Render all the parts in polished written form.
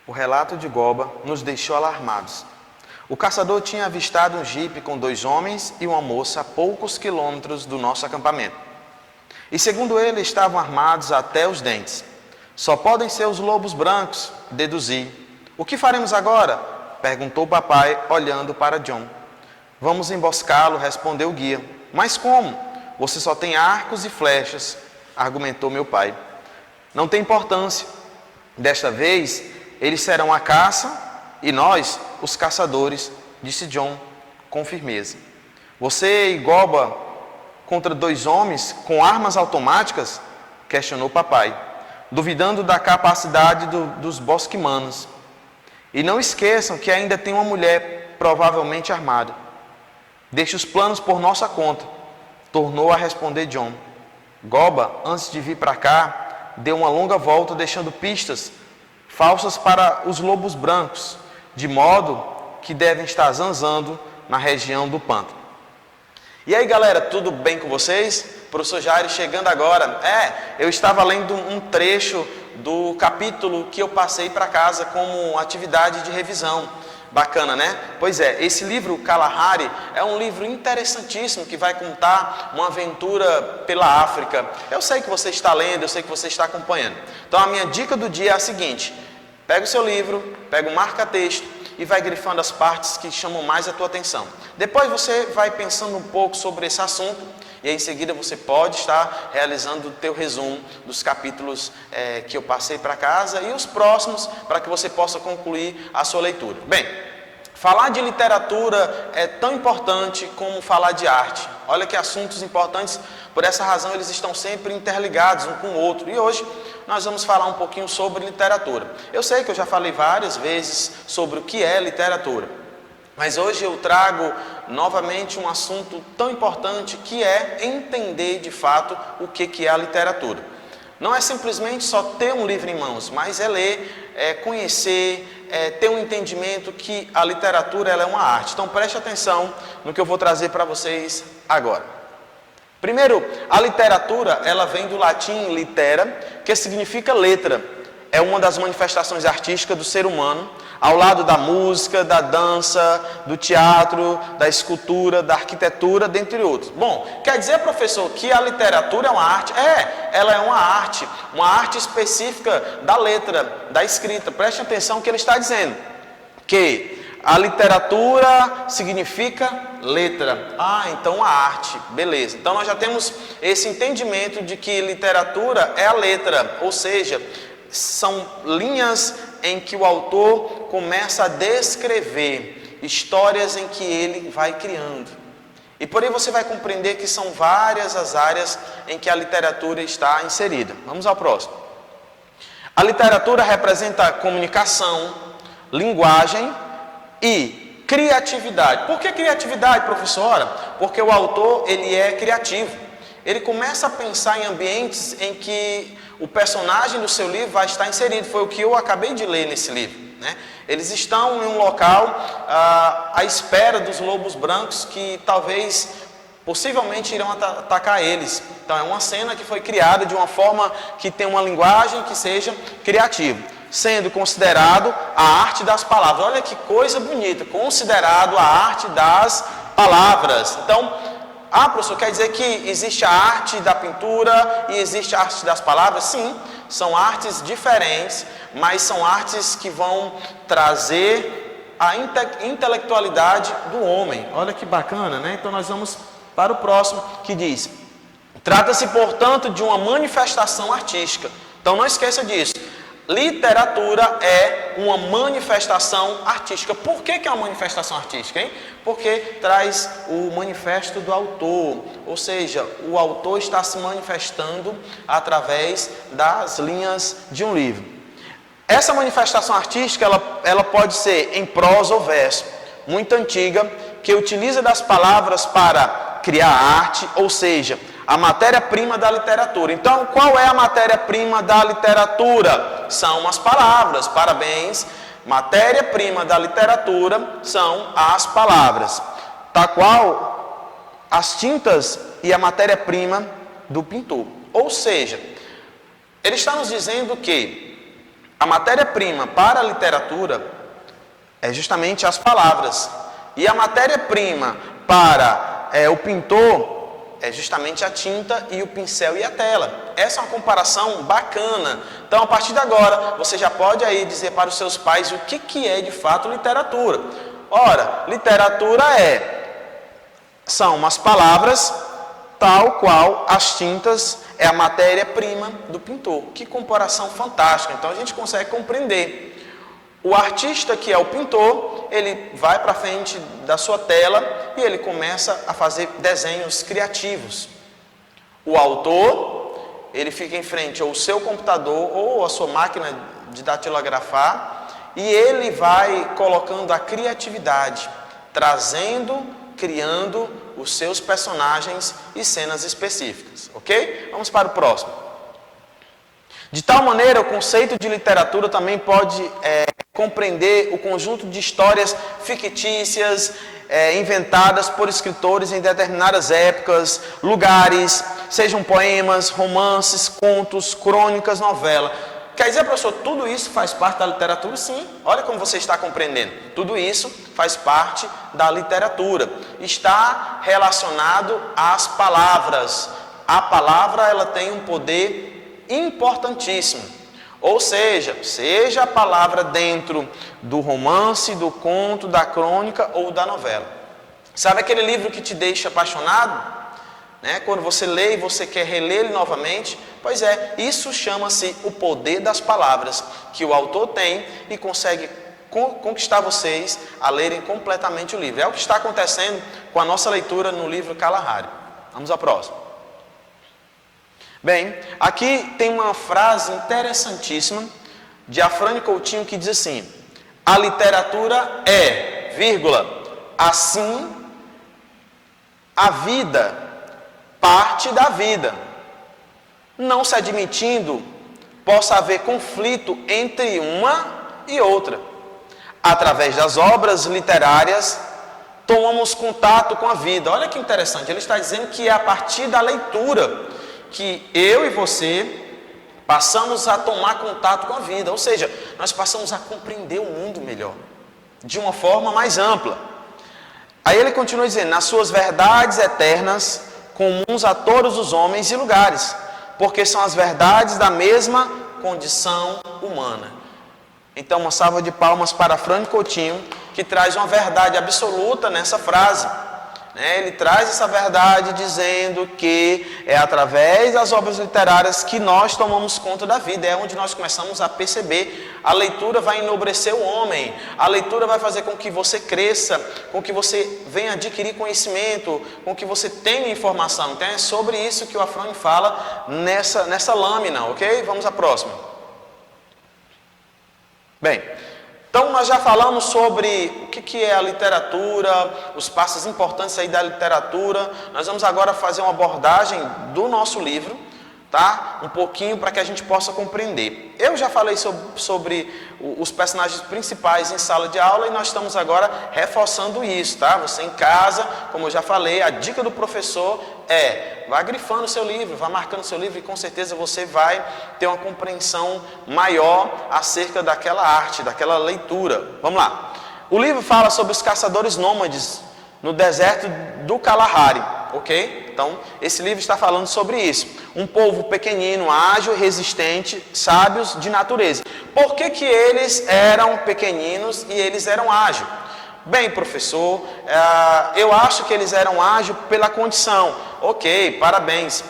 O relato de Goba nos deixou alarmados. O caçador tinha avistado um jipe com 2 homens e uma moça a poucos quilômetros do nosso acampamento. E segundo ele, estavam armados até os dentes. Só podem ser os lobos brancos, deduzi. O que faremos agora? Perguntou o papai, olhando para John. Vamos emboscá-lo, respondeu o guia. Mas como? Você só tem arcos e flechas, argumentou meu pai. Não tem importância. Desta vez, eles serão a caça e nós, os caçadores, disse John com firmeza. Você e Goba contra 2 homens com armas automáticas? Questionou papai, duvidando da capacidade dos bosquimanos. E não esqueçam que ainda tem uma mulher provavelmente armada. Deixe os planos por nossa conta, tornou a responder John. Goba, antes de vir para cá, deu uma longa volta deixando pistas falsas para os lobos brancos, de modo que devem estar zanzando na região do pântano. E aí galera, tudo bem com vocês? Professor Jair chegando agora. Eu estava lendo um trecho do capítulo que eu passei para casa como atividade de revisão. Bacana, né? Pois é, esse livro, Kalahari, é um livro interessantíssimo que vai contar uma aventura pela África. Eu sei que você está lendo, eu sei que você está acompanhando. Então a minha dica do dia é a seguinte: pega o seu livro, pega o marca-texto e vai grifando as partes que chamam mais a tua atenção. Depois você vai pensando um pouco sobre esse assunto e aí em seguida você pode estar realizando o teu resumo dos capítulos que eu passei para casa e os próximos para que você possa concluir a sua leitura. Bem, falar de literatura é tão importante como falar de arte. Olha que assuntos importantes, por essa razão eles estão sempre interligados um com o outro. E hoje nós vamos falar um pouquinho sobre literatura. Eu sei que eu já falei várias vezes sobre o que é literatura, mas hoje eu trago novamente um assunto tão importante que é entender de fato o que é a literatura. Não é simplesmente só ter um livro em mãos, mas é ler, conhecer, ter um entendimento que a literatura ela é uma arte. Então preste atenção no que eu vou trazer para vocês agora. Primeiro, a literatura ela vem do latim litera, que significa letra. É uma das manifestações artísticas do ser humano, ao lado da música, da dança, do teatro, da escultura, da arquitetura, dentre outros. Bom, quer dizer, professor, que a literatura é uma arte? Ela é uma arte específica da letra, da escrita. Preste atenção no que ele está dizendo, que a literatura significa letra. Então a arte, beleza. Então nós já temos esse entendimento de que literatura é a letra, ou seja, são linhas em que o autor começa a descrever histórias em que ele vai criando. E por aí você vai compreender que são várias as áreas em que a literatura está inserida. Vamos ao próximo. A literatura representa comunicação, linguagem e criatividade. Por que criatividade, professora? Porque o autor ele é criativo. Ele começa a pensar em ambientes em que o personagem do seu livro vai estar inserido. Foi o que eu acabei de ler nesse livro, né? Eles estão em um local à espera dos lobos brancos que talvez, possivelmente, irão atacar eles. Então é uma cena que foi criada de uma forma que tem uma linguagem que seja criativa, sendo considerado a arte das palavras. Olha que coisa bonita, considerado a arte das palavras. Então, professor, quer dizer que existe a arte da pintura e existe a arte das palavras? Sim, são artes diferentes, mas são artes que vão trazer a intelectualidade do homem. Olha que bacana, né? Então nós vamos para o próximo, que diz: trata-se, portanto, de uma manifestação artística. Então não esqueça disso. Literatura é uma manifestação artística. Por que é uma manifestação artística, hein? Porque traz o manifesto do autor, ou seja, o autor está se manifestando através das linhas de um livro. Essa manifestação artística, ela pode ser em prosa ou verso, muito antiga, que utiliza das palavras para criar arte, ou seja, a matéria-prima da literatura. Então, qual é a matéria-prima da literatura? São as palavras. Parabéns. Matéria-prima da literatura são as palavras. Tal qual as tintas e a matéria-prima do pintor. Ou seja, ele está nos dizendo que A matéria-prima para a literatura é justamente as palavras. E a matéria-prima para o pintor é justamente a tinta e o pincel e a tela. Essa é uma comparação bacana. Então, a partir de agora, você já pode aí dizer para os seus pais o que é de fato literatura. Ora, literatura são umas palavras tal qual as tintas é a matéria-prima do pintor. Que comparação fantástica. Então, a gente consegue compreender. O artista, que é o pintor, ele vai para frente da sua tela e ele começa a fazer desenhos criativos. O autor, ele fica em frente ao seu computador ou à sua máquina de datilografar e ele vai colocando a criatividade, trazendo, criando os seus personagens e cenas específicas, ok? Vamos para o próximo. De tal maneira, o conceito de literatura também pode compreender o conjunto de histórias fictícias, inventadas por escritores em determinadas épocas, lugares, sejam poemas, romances, contos, crônicas, novela. Quer dizer, professor, tudo isso faz parte da literatura? Sim. Olha como você está compreendendo. Tudo isso faz parte da literatura. Está relacionado às palavras. A palavra, ela tem um poder importantíssimo. Ou seja a palavra dentro do romance, do conto, da crônica ou da novela. Sabe aquele livro que te deixa apaixonado? Quando você lê e você quer reler ele novamente? Pois é, isso chama-se o poder das palavras, que o autor tem e consegue conquistar vocês a lerem completamente o livro. É o que está acontecendo com a nossa leitura no livro Kalahari. Vamos à próxima. Bem, aqui tem uma frase interessantíssima de Afrânio Coutinho que diz assim: a literatura é, assim a vida, parte da vida, não se admitindo possa haver conflito entre uma e outra. Através das obras literárias, tomamos contato com a vida. Olha que interessante, ele está dizendo que é a partir da leitura que eu e você passamos a tomar contato com a vida, ou seja, nós passamos a compreender o mundo melhor, de uma forma mais ampla. Aí ele continua dizendo: nas suas verdades eternas, comuns a todos os homens e lugares, porque são as verdades da mesma condição humana. Então, uma salva de palmas para Afrânio Coutinho, que traz uma verdade absoluta nessa frase. Ele traz essa verdade dizendo que é através das obras literárias que nós tomamos conta da vida, é onde nós começamos a perceber. A leitura vai enobrecer o homem, a leitura vai fazer com que você cresça, com que você venha adquirir conhecimento, com que você tenha informação. Então é sobre isso que o Afrânio fala nessa lâmina, ok? Vamos à próxima. Bem, então nós já falamos sobre o que é a literatura, os passos importantes aí da literatura. Nós vamos agora fazer uma abordagem do nosso livro, tá? Um pouquinho para que a gente possa compreender. Eu já falei sobre os personagens principais em sala de aula e nós estamos agora reforçando isso, tá? Você em casa, como eu já falei, a dica do professor vá grifando o seu livro, vá marcando o seu livro e com certeza você vai ter uma compreensão maior acerca daquela arte, daquela leitura. Vamos lá. O livro fala sobre os caçadores nômades no deserto do Kalahari, ok? Então, esse livro está falando sobre isso. Um povo pequenino, ágil, resistente, sábios de natureza. Por que eles eram pequeninos e eles eram ágeis? Bem, professor, eu acho que eles eram ágeis pela condição. Ok, parabéns.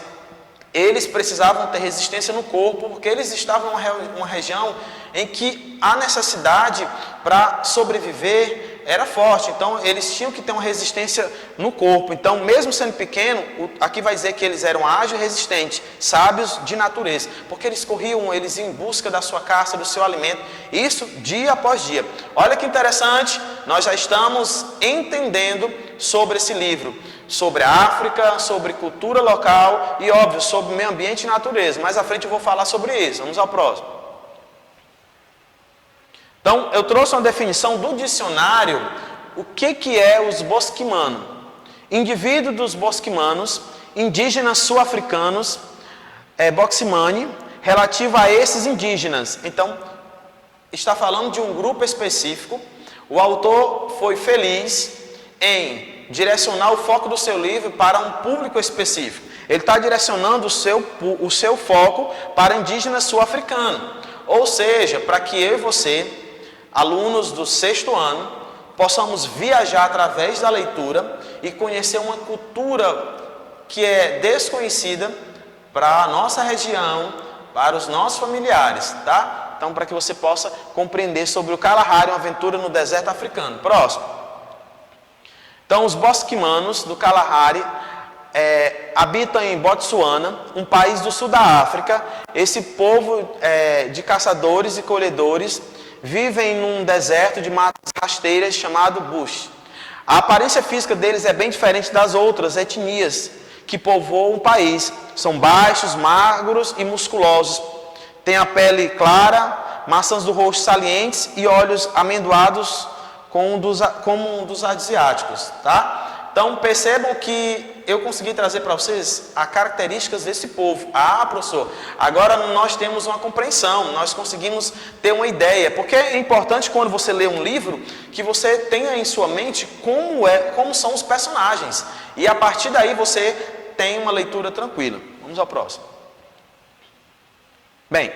Eles precisavam ter resistência no corpo, porque eles estavam em uma região em que a necessidade para sobreviver era forte. Então, eles tinham que ter uma resistência no corpo. Então, mesmo sendo pequeno, aqui vai dizer que eles eram ágeis e resistentes, sábios de natureza. Porque eles corriam, eles iam em busca da sua caça, do seu alimento. Isso dia após dia. Olha que interessante, nós já estamos entendendo sobre esse livro. Sobre a África, sobre cultura local e, óbvio, sobre meio ambiente e natureza. Mais à frente eu vou falar sobre isso. Vamos ao próximo. Então, eu trouxe uma definição do dicionário, o que é os bosquimanos. Indivíduo dos bosquimanos, indígenas sul-africanos, Boximani, relativo a esses indígenas. Então, está falando de um grupo específico. O autor foi feliz em direcionar o foco do seu livro para um público específico. Ele está direcionando o seu foco para indígenas sul-africanos. Ou seja, para que eu e você, alunos do 6º ano, possamos viajar através da leitura e conhecer uma cultura que é desconhecida para a nossa região, para os nossos familiares, tá? Então, para que você possa compreender sobre o Kalahari, uma aventura no deserto africano. Próximo. Então, os Bosquimanos do Kalahari habitam em Botsuana, um país do sul da África. Esse povo de caçadores e colhedores vivem num deserto de matas rasteiras chamado Bush. A aparência física deles é bem diferente das outras etnias que povoam o país. São baixos, magros e musculosos. Tem a pele clara, maçãs do rosto salientes e olhos amendoados como um dos asiáticos, tá? Então percebam que eu consegui trazer para vocês as características desse povo. Ah, professor, agora nós temos uma compreensão, nós conseguimos ter uma ideia, porque é importante quando você lê um livro que você tenha em sua mente como são os personagens, e a partir daí você tem uma leitura tranquila. Vamos ao próximo. Bem,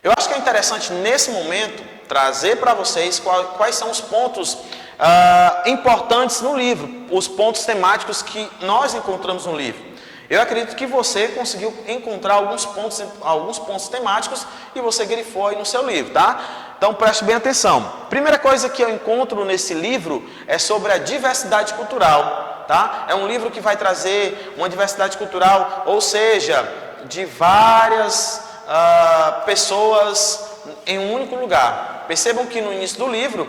eu acho que é interessante nesse momento trazer para vocês quais são os pontos importantes no livro, os pontos temáticos que nós encontramos no livro. Eu acredito que você conseguiu encontrar alguns pontos temáticos e você grifou aí no seu livro, tá? Então preste bem atenção. Primeira coisa que eu encontro nesse livro é sobre a diversidade cultural, tá? É um livro que vai trazer uma diversidade cultural, ou seja, de várias pessoas em um único lugar. Percebam que no início do livro,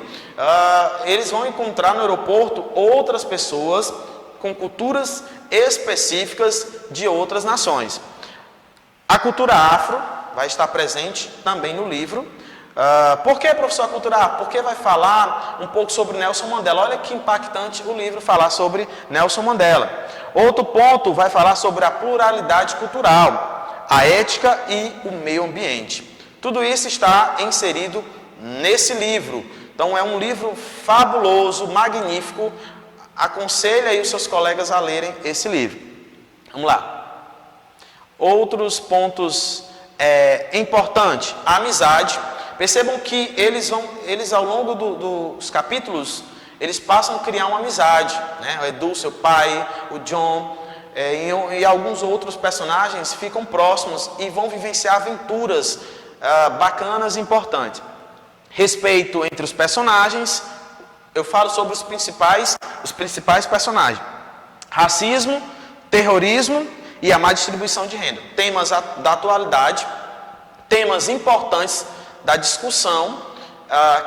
eles vão encontrar no aeroporto outras pessoas com culturas específicas de outras nações. A cultura afro vai estar presente também no livro. Por que, professor, a cultura afro? Porque vai falar um pouco sobre Nelson Mandela. Olha que impactante o livro falar sobre Nelson Mandela. Outro ponto vai falar sobre a pluralidade cultural, a ética e o meio ambiente. Tudo isso está inserido nesse livro. Então é um livro fabuloso, magnífico. Aconselho aí os seus colegas a lerem esse livro. Vamos lá. Outros pontos importantes. A amizade. Percebam que eles ao longo dos capítulos, eles passam a criar uma amizade, né? O Edu, seu pai, o John, e alguns outros personagens ficam próximos e vão vivenciar aventuras bacanas e importantes. Respeito entre os personagens. Eu falo sobre os principais personagens. Racismo, terrorismo e a má distribuição de renda. Temas da atualidade, temas importantes da discussão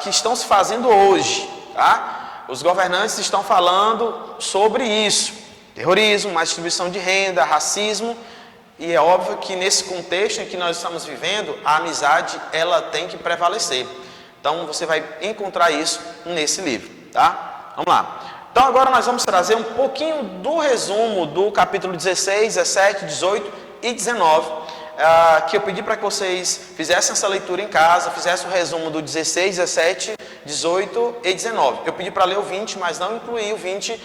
que estão se fazendo hoje, tá? Os governantes estão falando sobre isso. Terrorismo, má distribuição de renda, racismo. E é óbvio que nesse contexto em que nós estamos vivendo, a amizade ela tem que prevalecer. Então você vai encontrar isso nesse livro, tá? Vamos lá. Então agora nós vamos trazer um pouquinho do resumo do capítulo 16, 17, 18 e 19, que eu pedi para que vocês fizessem essa leitura em casa, fizessem o resumo do 16, 17, 18 e 19. Eu pedi para ler o 20, mas não incluí o 20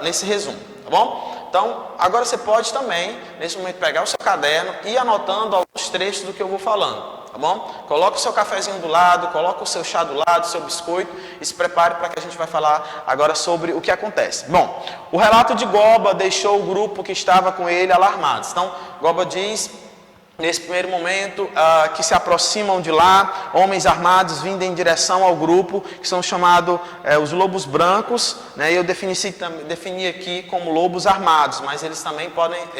nesse resumo, tá bom? Então, agora você pode também, nesse momento, pegar o seu caderno e ir anotando alguns trechos do que eu vou falando, tá bom? Coloca o seu cafezinho do lado, coloca o seu chá do lado, o seu biscoito e se prepare para que a gente vai falar agora sobre o que acontece. Bom, o relato de Goba deixou o grupo que estava com ele alarmados. Então, Goba diz, nesse primeiro momento, que se aproximam de lá, homens armados vindo em direção ao grupo, que são chamados os lobos brancos, né? Eu defini aqui como lobos armados, mas eles também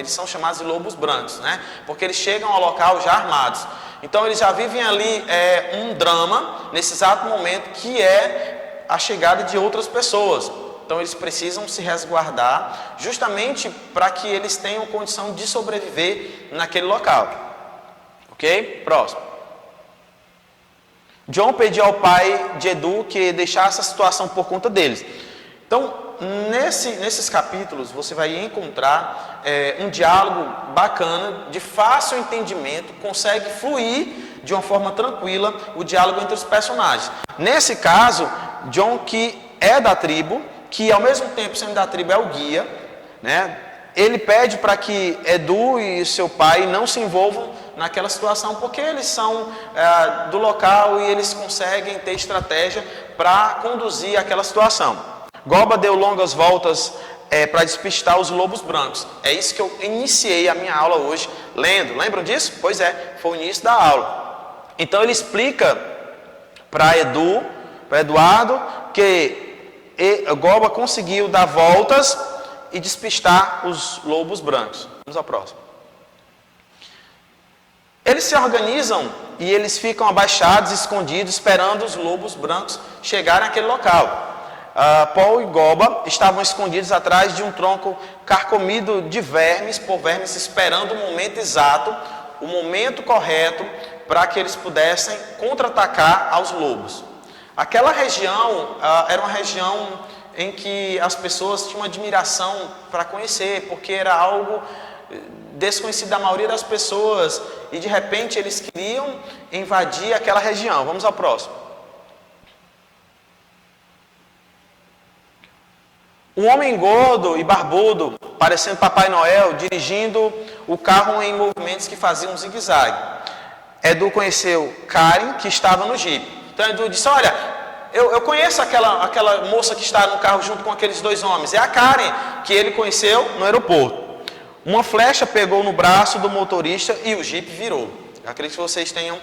são chamados de lobos brancos, né? Porque eles chegam ao local já armados. Então eles já vivem ali um drama, nesse exato momento, que é a chegada de outras pessoas. Então eles precisam se resguardar, justamente para que eles tenham condição de sobreviver naquele local. Ok? Próximo. John pediu ao pai de Edu que deixasse a situação por conta deles. Então, nesses capítulos, você vai encontrar um diálogo bacana, de fácil entendimento, consegue fluir de uma forma tranquila o diálogo entre os personagens. Nesse caso, John, que é da tribo, que ao mesmo tempo sendo da tribo é o guia, né? Ele pede para que Edu e seu pai não se envolvam naquela situação, porque eles são do local e eles conseguem ter estratégia para conduzir aquela situação. Goba deu longas voltas para despistar os lobos brancos. É isso que eu iniciei a minha aula hoje lendo. Lembram disso? Pois é, foi o início da aula. Então ele explica para Eduardo, que Goba conseguiu dar voltas e despistar os lobos brancos. Vamos ao próximo. Eles se organizam e eles ficam abaixados, escondidos, esperando os lobos brancos chegarem àquele local. Paul e Goba estavam escondidos atrás de um tronco carcomido de vermes, por vermes, esperando o momento exato, o momento correto, para que eles pudessem contra-atacar aos lobos. Aquela região era uma região em que as pessoas tinham admiração para conhecer, porque era algo desconhecido da maioria das pessoas, e de repente eles queriam invadir aquela região. Vamos ao próximo. Um homem gordo e barbudo, parecendo Papai Noel, dirigindo o carro em movimentos que faziam um zigue-zague. Edu conheceu Karen, que estava no jipe. Então Edu disse: olha, eu conheço aquela moça que está no carro junto com aqueles dois homens. É a Karen, que ele conheceu no aeroporto. Uma flecha pegou no braço do motorista e o jipe virou. Eu acredito que vocês tenham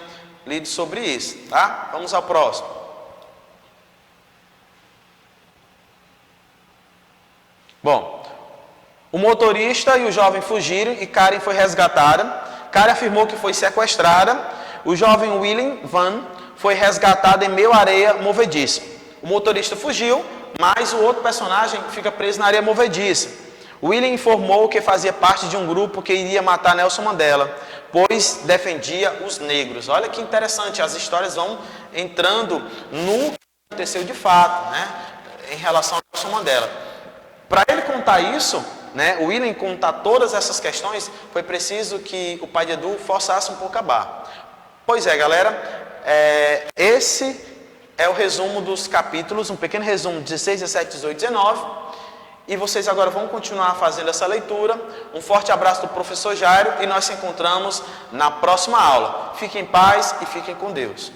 lido sobre isso, tá? Vamos ao próximo. Bom, o motorista e o jovem fugiram e Karen foi resgatada. Karen afirmou que foi sequestrada. O jovem William Van foi resgatado em meio à areia movediça. O motorista fugiu, mas o outro personagem fica preso na areia movediça. William informou que fazia parte de um grupo que iria matar Nelson Mandela, pois defendia os negros. Olha que interessante, as histórias vão entrando no que aconteceu de fato, né, em relação a Nelson Mandela. Para ele contar isso, né, o William contar todas essas questões, foi preciso que o pai de Edu forçasse um pouco a barra. Pois é, galera, esse é o resumo dos capítulos, um pequeno resumo, 16, 17, 18, 19. E vocês agora vão continuar fazendo essa leitura. Um forte abraço do professor Jairo e nós nos encontramos na próxima aula. Fiquem em paz e fiquem com Deus.